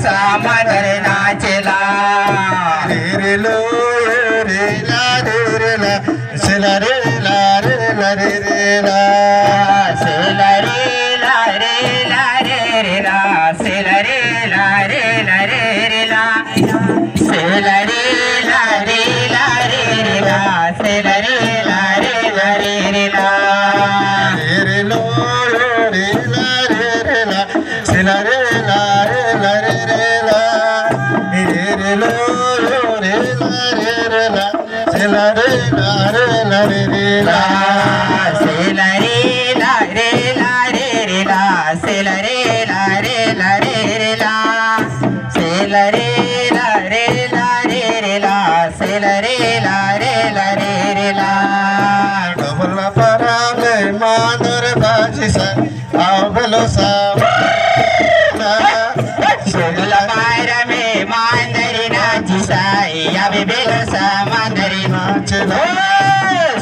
सामंदर नाचला रे लो रे ला सेला रे ला रे ला रे रे ला सेला रे ला रे ला रे रे ला सेला रे ला रे ला रे रे ला सेला रे ला रे ला रे रे ला सेला रे ला रे ला रे रे ला रे लो रे ला रे रे ला सेला रे ला रे ला रे रे ला रे लो रे ला रे रे ला सेला रे ला रे ला रे रे ला सेला रे ला रे ला रे रे ला सेला रे ला रे ला रे रे ला सेला रे ला रे ला रे रे ला सेला रे ला रे ला रे रे ला कमला पराले मांदर बाजी सा आवलो सा सोगला पायरा में मांदरी नाची साई अभी बेलो सा मांदरी नाचला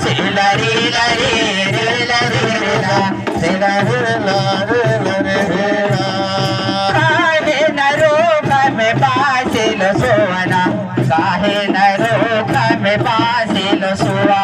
सेला रे ला रे रे ला रे रे ला सेला रे ला रे ला रे रे ला काहे नरोका में पासिल सुवना काहे नरोका में पासिल सुवना